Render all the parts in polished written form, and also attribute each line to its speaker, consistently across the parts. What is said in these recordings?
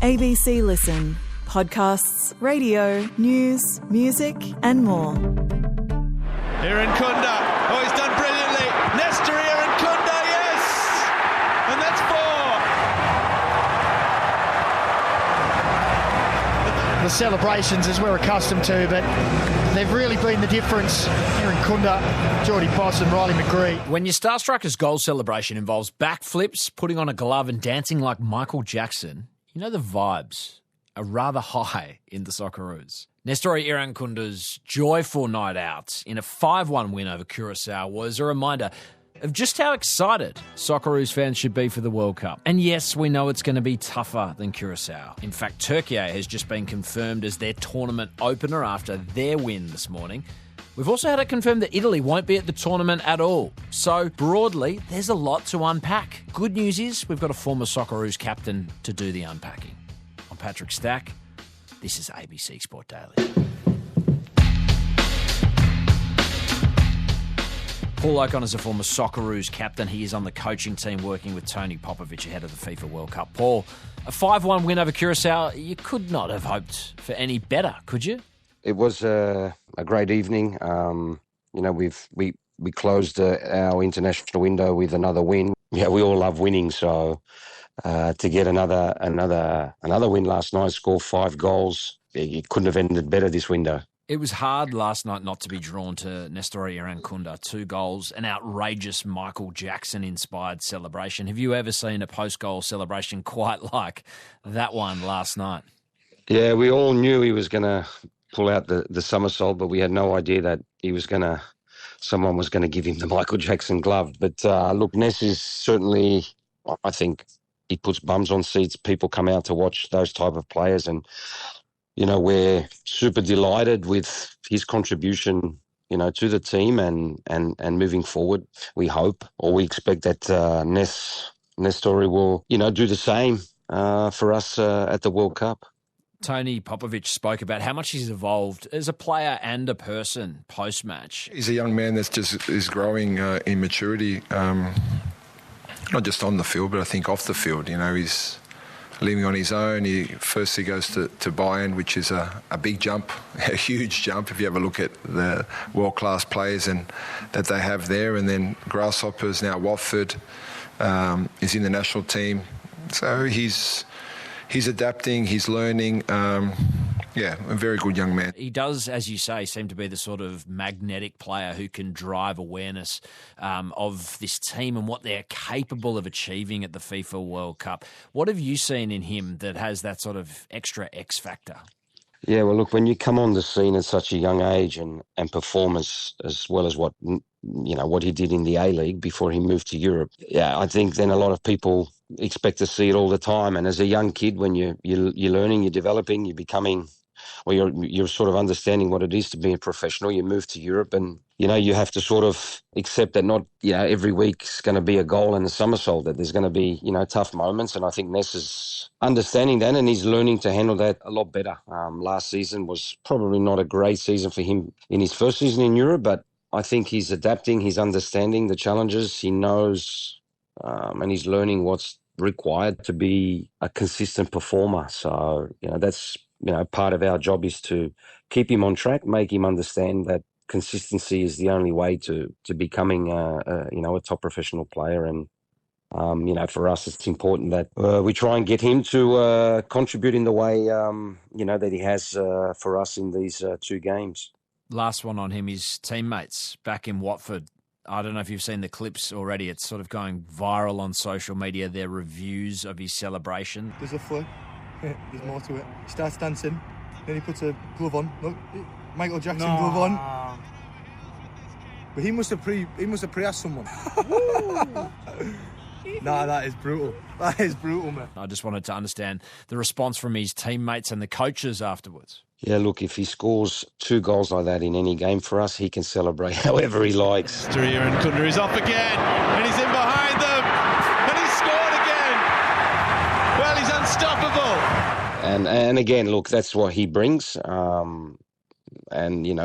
Speaker 1: ABC Listen. Podcasts, radio, news, music and more.
Speaker 2: Irankunda. Oh, he's done brilliantly. Nestory Irankunda, yes! And that's 4.
Speaker 3: The celebrations, as we're accustomed to, but they've really been the difference. Irankunda, Geordie Boss and Riley McGree.
Speaker 4: When your Starstrucker's goal celebration involves backflips, putting on a glove and dancing like Michael Jackson, you know the vibes are rather high in the Socceroos. Nestory Irankunda's joyful night out in a 5-1 win over Curaçao was a reminder of just how excited Socceroos fans should be for the World Cup. And yes, we know it's going to be tougher than Curaçao. In fact, Turkiye has just been confirmed as their tournament opener after their win this morning. We've also had it confirmed that Italy won't be at the tournament at all. So, broadly, there's a lot to unpack. Good news is we've got a former Socceroos captain to do the unpacking. I'm Patrick Stack. This is ABC Sport Daily. Paul Okon is a former Socceroos captain. He is on the coaching team working with Tony Popovic ahead of the FIFA World Cup. Paul, a 5-1 win over Curaçao, you could not have hoped for any better, could you?
Speaker 5: It was a great evening. We closed our international window with another win. Yeah, we all love winning, so to get another win last night, score 5 goals, it couldn't have ended better this window.
Speaker 4: It was hard last night not to be drawn to Nestory Irankunda. 2 goals, an outrageous Michael Jackson-inspired celebration. Have you ever seen a post-goal celebration quite like that one last night? Yeah,
Speaker 5: we all knew he was going to pull out the somersault, but we had no idea that someone was going to give him the Michael Jackson glove. But look, Ness is certainly, I think, he puts bums on seats. People come out to watch those type of players, and we're super delighted with his contribution, to the team and moving forward. We hope, or we expect that Nestory will, do the same for us at the World Cup.
Speaker 4: Tony Popovic spoke about how much he's evolved as a player and a person post-match.
Speaker 6: He's a young man that's just is growing in maturity, not just on the field, but I think off the field. He's living on his own. He firstly goes to Bayern, which is a big jump, a huge jump if you have a look at the world-class players and that they have there. And then Grasshoppers, now Watford, is in the national team. So he's adapting, he's learning. A very good young man.
Speaker 4: He does, as you say, seem to be the sort of magnetic player who can drive awareness of this team and what they're capable of achieving at the FIFA World Cup. What have you seen in him that has that sort of extra X factor?
Speaker 5: Yeah, well, look, when you come on the scene at such a young age and perform as well as what he did in the A-League before he moved to Europe, I think then a lot of people expect to see it all the time. And as a young kid, when you're learning, you're developing, you're becoming, or you're sort of understanding what it is to be a professional, you move to Europe and, you have to sort of accept that not, every week's going to be a goal and a somersault, that there's going to be, tough moments. And I think Ness is understanding that and he's learning to handle that a lot better. Last season was probably not a great season for him in his first season in Europe, but I think he's adapting, he's understanding the challenges, he knows, and he's learning what's required to be a consistent performer. So, that's, part of our job is to keep him on track, make him understand that consistency is the only way to becoming a top professional player. And for us, it's important that we try and get him to contribute in the way that he has for us in these 2 games.
Speaker 4: Last one on him, his teammates back in Watford. I don't know if you've seen the clips already. It's sort of going viral on social media, their reviews of his celebration.
Speaker 7: There's a flick. There's more to it. He starts dancing, then he puts a glove on. Look, Michael Jackson glove on. But he must have pre-asked someone. Nah, that is brutal. That is brutal, man.
Speaker 4: I just wanted to understand the response from his teammates and the coaches afterwards.
Speaker 5: Yeah, look, if he scores 2 goals like that in any game for us, he can celebrate however he likes.
Speaker 2: Nestory Irankunda is off again, and he's in behind them, and he's scored again. Well, he's unstoppable.
Speaker 5: And again, look, that's what he brings. And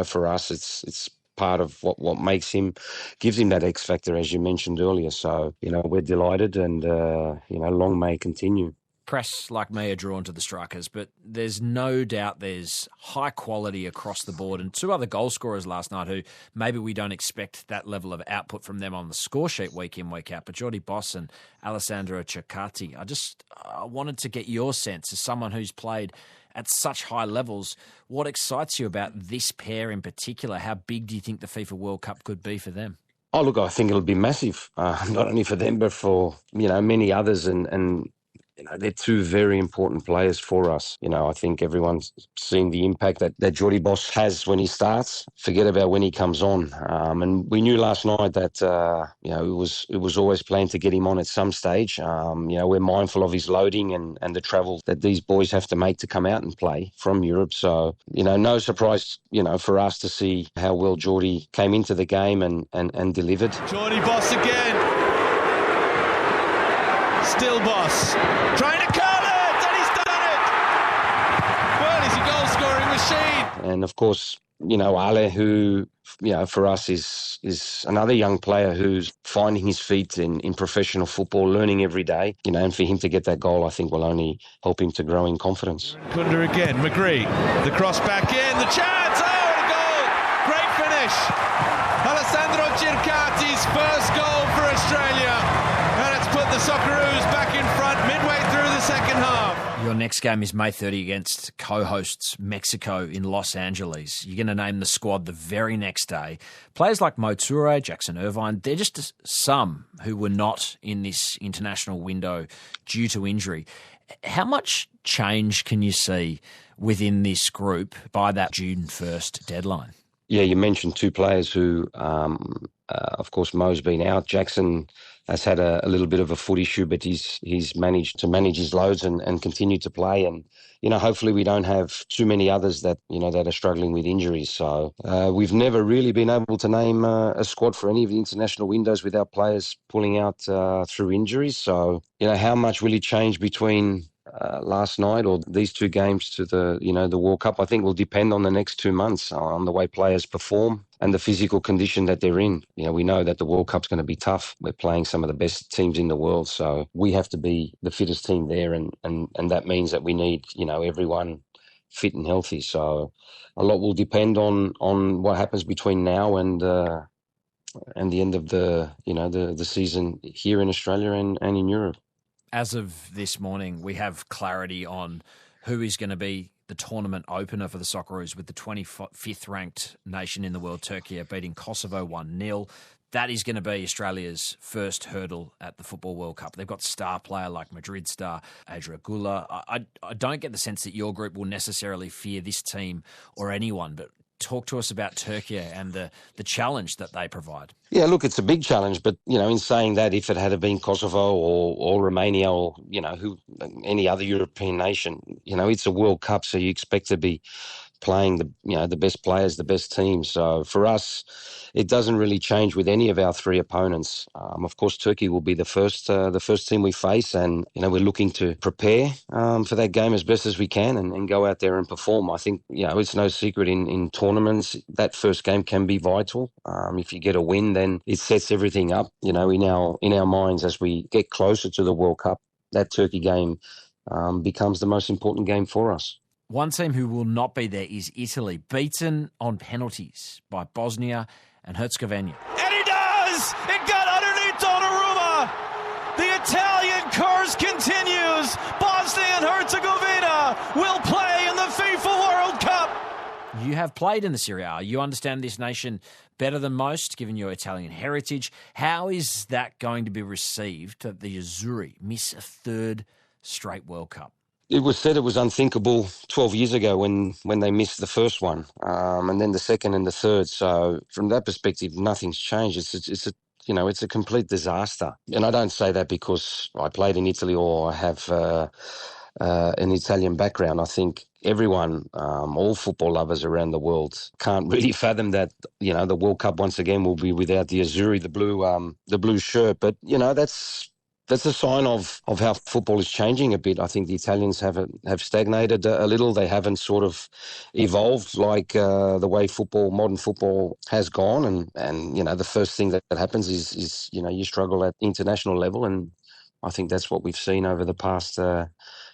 Speaker 5: for us, it's part of what makes him, gives him that X factor, as you mentioned earlier. So, we're delighted and, long may it continue.
Speaker 4: press like me are drawn to the strikers, but there's no doubt there's high quality across the board. And two other goal scorers last night who maybe we don't expect that level of output from them on the score sheet week in, week out, but Jordi Boss and Alessandro Cercati. I wanted to get your sense as someone who's played at such high levels. What excites you about this pair in particular? How big do you think the FIFA World Cup could be for them?
Speaker 5: Oh, look, I think it'll be massive, not only for them, but for, many others. And they're two very important players for us. I think everyone's seen the impact that Jordi Boss has when he starts. Forget about when he comes on. And we knew last night that, it was always planned to get him on at some stage. We're mindful of his loading and the travel that these boys have to make to come out and play from Europe. So, no surprise, for us to see how well Jordi came into the game and delivered.
Speaker 2: Jordi Boss again. Still Boss, trying to curl it, and he's done it! Well, he's a goal-scoring machine.
Speaker 5: And of course, Ale, who, for us is another young player who's finding his feet in professional football, learning every day, and for him to get that goal, I think will only help him to grow in confidence.
Speaker 2: Irankunda again, McGree, the cross back in, the chance, oh, and a goal! Great finish! Alessandro Cercati's first goal for Australia. And it's put the Socceroos back in front midway through the second half.
Speaker 4: Your next game is May 30 against co-hosts Mexico in Los Angeles. You're going to name the squad the very next day. Players like Mo Toure, Jackson Irvine, they're just some who were not in this international window due to injury. How much change can you see within this group by that June 1st deadline?
Speaker 5: Yeah, you mentioned two players who, of course, Mo's been out. Jackson has had a little bit of a foot issue, but he's managed to manage his loads and continue to play. And, hopefully we don't have too many others that are struggling with injuries. So we've never really been able to name a squad for any of the international windows without players pulling out through injuries. So, how much will it change between last night or these two games to the World Cup, I think will depend on the next 2 months on the way players perform and the physical condition that they're in. We know that the World Cup's going to be tough. We're playing some of the best teams in the world, so we have to be the fittest team there, and that means that we need, everyone fit and healthy. So a lot will depend on what happens between now and the end of the season here in Australia and in Europe.
Speaker 4: As of this morning, we have clarity on who is going to be the tournament opener for the Socceroos, with the 25th ranked nation in the world, Turkiye, beating Kosovo 1-0. That is going to be Australia's first hurdle at the Football World Cup. They've got star player like Madrid star Adria Gula. I don't get the sense that your group will necessarily fear this team or anyone, but talk to us about Turkiye and the challenge that they provide.
Speaker 5: Yeah, look, it's a big challenge, but, in saying that, if it had been Kosovo or Romania or, any other European nation, it's a World Cup, so you expect to be playing the best players, the best teams. So for us, it doesn't really change with any of our three opponents. Of course, Turkey will be the first team we face, and we're looking to prepare for that game as best as we can and go out there and perform. I think it's no secret in tournaments that first game can be vital. If you get a win, then it sets everything up. In our minds as we get closer to the World Cup, that Turkey game becomes the most important game for us.
Speaker 4: One team who will not be there is Italy, beaten on penalties by Bosnia and Herzegovina.
Speaker 2: And he does! It got underneath Donnarumma! The Italian curse continues! Bosnia and Herzegovina will play in the FIFA World Cup!
Speaker 4: You have played in the Serie A. You understand this nation better than most, given your Italian heritage. How is that going to be received that the Azzurri miss a third straight World Cup?
Speaker 5: It was said it was unthinkable 12 years ago when they missed the first one, and then the second and the third. So from that perspective, nothing's changed. It's a complete disaster. And I don't say that because I played in Italy or I have an Italian background. I think everyone, all football lovers around the world, can't really fathom that the World Cup once again will be without the Azzurri, the blue shirt. But that's a sign of how football is changing a bit. I think the Italians have stagnated a little. They haven't sort of evolved like the way modern football has gone. And the first thing that happens is you struggle at international level, and I think that's what we've seen over the past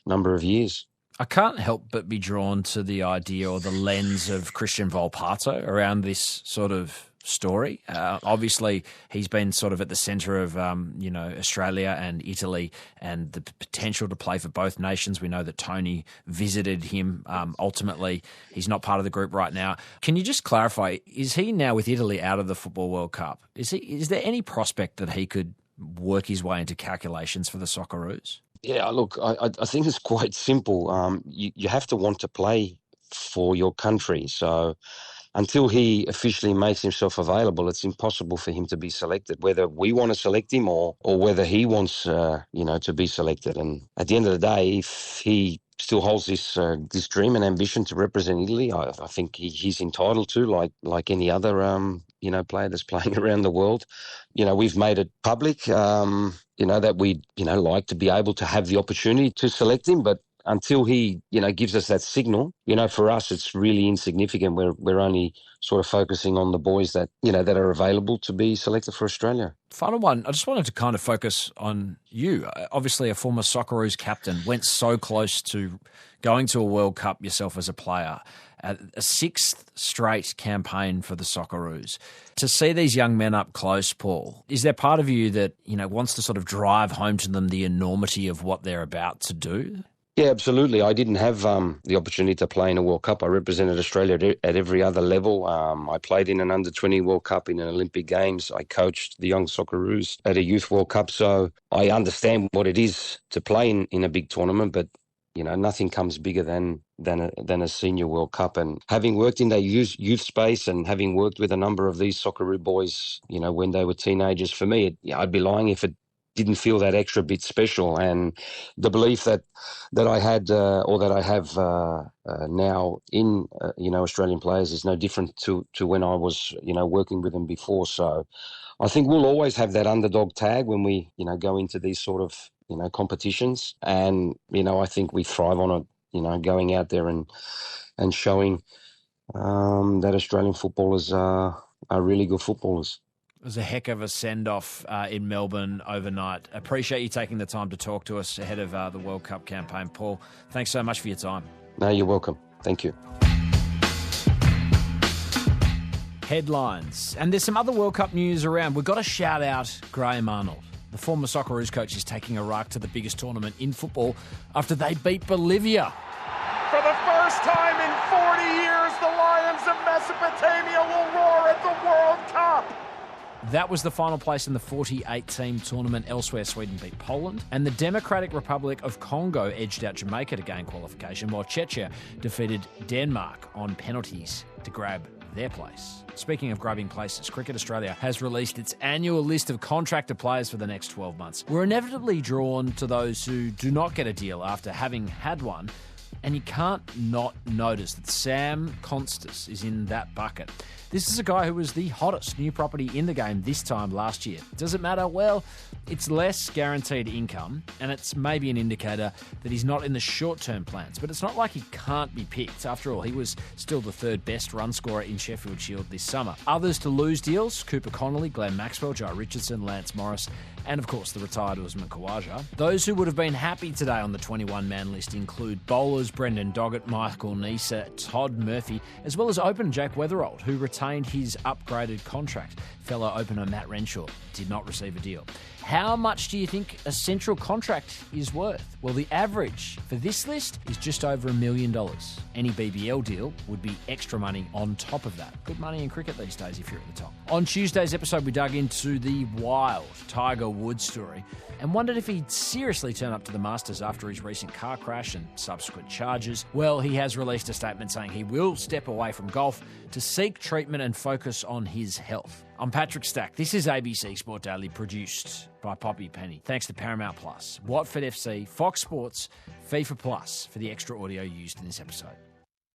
Speaker 5: number of years.
Speaker 4: I can't help but be drawn to the idea or the lens of Christian Volpato around this sort of story. Obviously, he's been sort of at the centre of, Australia and Italy and the potential to play for both nations. We know that Tony visited him. Ultimately, he's not part of the group right now. Can you just clarify, is he now with Italy out of the Football World Cup? Is there any prospect that he could work his way into calculations for the Socceroos?
Speaker 5: Yeah, look, I think it's quite simple. You have to want to play for your country. So until he officially makes himself available, it's impossible for him to be selected, whether we want to select him or whether he wants, to be selected. And at the end of the day, if he still holds this dream and ambition to represent Italy, I think he's entitled to, like any other, player that's playing around the world. We've made it public, that we'd, like to be able to have the opportunity to select him, but until he, gives us that signal, for us, it's really insignificant. We're only sort of focusing on the boys that, that are available to be selected for Australia.
Speaker 4: Final one. I just wanted to kind of focus on you. Obviously, a former Socceroos captain, went so close to going to a World Cup yourself as a player. A sixth straight campaign for the Socceroos. To see these young men up close, Paul, is there part of you that, wants to sort of drive home to them the enormity of what they're about to do?
Speaker 5: Yeah, absolutely. I didn't have the opportunity to play in a World Cup. I represented Australia at every other level. I played in an under-20 World Cup, in an Olympic Games. I coached the young Socceroos at a Youth World Cup. So I understand what it is to play in a big tournament, but nothing comes bigger than a senior World Cup. And having worked in that youth space and having worked with a number of these Socceroo boys, when they were teenagers, for me, I'd be lying if it didn't feel that extra bit special. And the belief that I had or that I have now in Australian players is no different to when I was working with them before. So I think we'll always have that underdog tag when we go into these sort of competitions, and I think we thrive on it, going out there and showing that Australian footballers are really good footballers.
Speaker 4: It was a heck of a send-off in Melbourne overnight. Appreciate you taking the time to talk to us ahead of the World Cup campaign. Paul, thanks so much for your time.
Speaker 5: No, you're welcome. Thank you.
Speaker 4: Headlines. And there's some other World Cup news around. We've got to shout out Graham Arnold. The former Socceroos coach is taking Iraq to the biggest tournament in football after they beat Bolivia.
Speaker 8: For the first time in 40 years, the Lions of Mesopotamia will roar at the World Cup.
Speaker 4: That was the final place in the 48-team tournament. Elsewhere, Sweden beat Poland, and the Democratic Republic of Congo edged out Jamaica to gain qualification, while Czechia defeated Denmark on penalties to grab their place. Speaking of grabbing places, Cricket Australia has released its annual list of contracted players for the next 12 months. We're inevitably drawn to those who do not get a deal after having had one, and you can't not notice that Sam Constas is in that bucket. This is a guy who was the hottest new property in the game this time last year. Does it matter? Well, it's less guaranteed income, and it's maybe an indicator that he's not in the short-term plans. But it's not like he can't be picked. After all, he was still the third best run scorer in Sheffield Shield this summer. Others to lose deals: Cooper Connolly, Glenn Maxwell, Jai Richardson, Lance Morris, and of course the retired Usman Khawaja. Those who would have been happy today on the 21-man list include bowlers Brendan Doggett, Michael Neser, Todd Murphy, as well as opener Jack Weatherold, who retained his upgraded contract. Fellow opener Matt Renshaw did not receive a deal. How much do you think a central contract is worth? Well, the average for this list is just over $1 million. Any BBL deal would be extra money on top of that. Good money in cricket these days if you're at the top. On Tuesday's episode, we dug into the wild Tiger Woods story and wondered if he'd seriously turn up to the Masters after his recent car crash and subsequent charges. Well, he has released a statement saying he will step away from golf to seek treatment and focus on his health. I'm Patrick Stack. This is ABC Sport Daily, produced by Poppy Penny. Thanks to Paramount Plus, Watford FC, Fox Sports, FIFA Plus for the extra audio used in this episode.